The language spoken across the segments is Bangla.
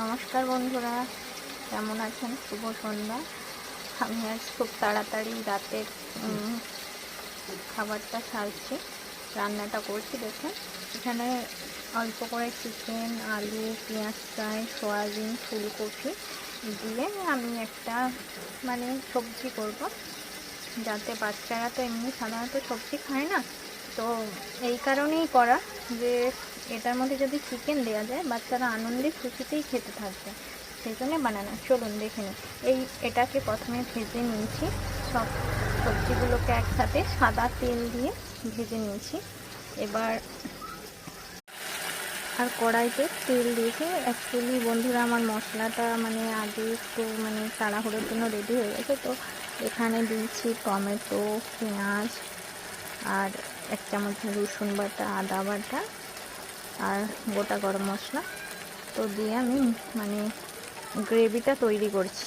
নমস্কার বন্ধুরা, কেমন আছেন? শুভ সন্ধ্যা। আমি আজ খুব তাড়াতাড়ি রাতের খাবারটা সারছি, রান্নাটা করছি। দেখুন, এখানে অল্প করে চিকেন, আলু, পেঁয়াজ ফ্রাই, সয়াবিন, ফুলকপি দিয়ে আমি একটা সবজি করব, যাতে বাচ্চারা তো এমনি সাধারণত সবজি খায় না। তো এই কারণেই করা যে এটার মধ্যে যদি চিকেন দেওয়া যায়, বাচ্চারা আনন্দে খুশিতেই খেতে থাকবে, সেই জন্য বানানো। চলুন দেখে নিই। এটাকে প্রথমে ভেজে নিয়েছি, সব সবজিগুলোকে একসাথে সাদা তেল দিয়ে ভেজে নিয়েছি। এবার আর কড়াইতে তেল দিয়েছে। অ্যাকচুয়ালি বন্ধুরা, আমার মশলাটা আগে একটু তাড়াহুড়োর জন্য রেডি হয়ে গেছে। তো এখানে দিয়েছি টমেটো, পেঁয়াজ, আর 1 চামচ রসুন বাটা, আদা বাটা, আর গোটা গরম মশলা। তো দিয়ে আমি গ্রেভিটা তৈরি করছি।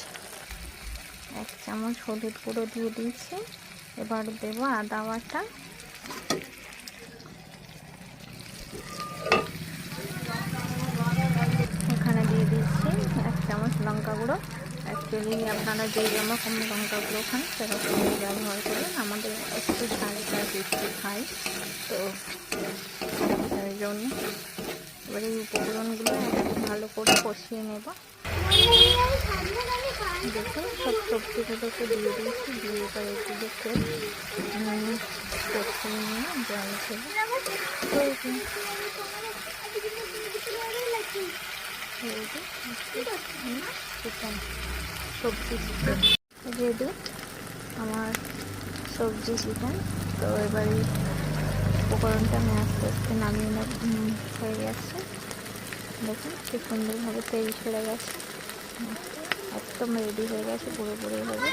1 চামচ হলুদ গুঁড়ো দিয়ে দিয়েছি। এবার দেবো আদা বাটা, এখানে দিয়ে দিচ্ছি 1 চামচ লঙ্কা গুঁড়ো। অ্যাকচুয়ালি আপনারা যেই রকম লঙ্কা গুঁড়ো খান সেরকম ব্যবহার করবেন। আমাদের একটু ঝালটা বেশি খাই, তো তাই জন্য এবার এই উপকরণগুলো একটু ভালো করে কষিয়ে নেব। দেখুন, সব সবজিগুলোকে দিয়ে দিয়েছি, দিয়ে এবার এগুলোকে কষিয়ে নিয়ে জল চিকেন, সবজি চিকেন রেডি আমার, সবজি চিকেন। তো এবারে উপকরণটা আমি আস্তে আস্তে নামিয়ে হয়ে গেছে। দেখুন কি সুন্দরভাবে তেল ছেড়ে গেছে, একদম রেডি হয়ে গেছে পুরোপুরিভাবে।